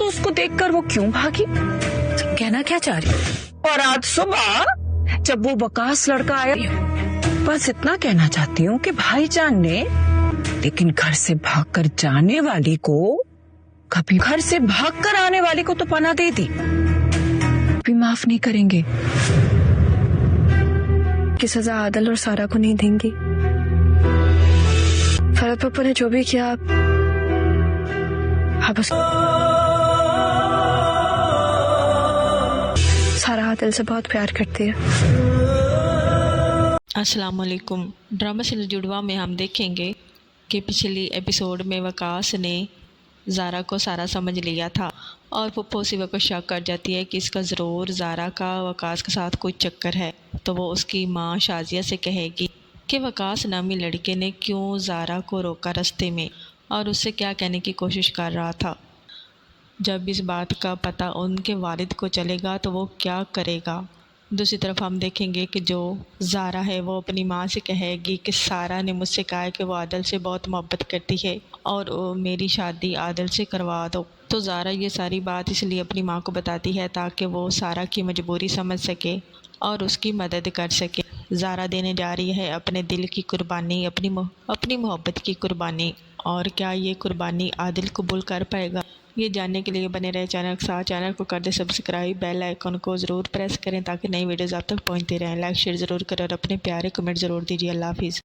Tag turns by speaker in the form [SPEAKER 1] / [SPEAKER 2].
[SPEAKER 1] तो उसको देखकर वो क्यों भागी?
[SPEAKER 2] कहना क्या चाह रही हो?
[SPEAKER 1] और आज सुबह जब वो वकास लड़का आया, बस इतना कहना चाहती हूँ कि भाईजान ने, लेकिन घर से भागकर जाने वाली को, कभी घर से भागकर आने वाली को तो पनाह दे दी, भी माफ नहीं करेंगे।
[SPEAKER 2] की सजा आदिल और सारा को नहीं देंगी। फरहत पप्पू ने जो भी किया, आप सारा आदिल से बहुत प्यार करती है।
[SPEAKER 3] अस्सलाम वालेकुम। ड्रामा सीरियल जुड़वा में हम देखेंगे कि पिछली एपिसोड में वकास ने ज़ारा को सारा समझ लिया था और पप्पू सिवा को शक कर जाती है कि इसका ज़रूर ज़ारा का वकास के साथ कोई चक्कर है। तो वो उसकी माँ शाजिया से कहेगी कि वकास नामी लड़के ने क्यों ज़ारा को रोका रास्ते में और उससे क्या कहने की कोशिश कर रहा था। जब इस बात का पता उनके वालिद को चलेगा तो वो क्या करेगा। दूसरी तरफ हम देखेंगे कि जो ज़ारा है वो अपनी माँ से कहेगी कि सारा ने मुझसे कहा है कि वो आदिल से बहुत मोहब्बत करती है और मेरी शादी आदिल से करवा दो। तो ज़ारा ये सारी बात इसलिए अपनी माँ को बताती है ताकि वो सारा की मजबूरी समझ सके और उसकी मदद कर सके। ज़ारा देने जा रही है अपने दिल की कुर्बानी, अपनी मोहब्बत की कुर्बानी, और क्या ये कुर्बानी आदिल कबूल कर पाएगा? ये जानने के लिए बने रहे चैनल के साथ। चैनल को कर दे सब्सक्राइब, बेल आइकन को ज़रूर प्रेस करें ताकि नई वीडियोज़ आप तक पहुंचती रहें। लाइक शेयर ज़रूर करें और अपने प्यारे कमेंट ज़रूर दीजिए। अल्लाह हाफिज़।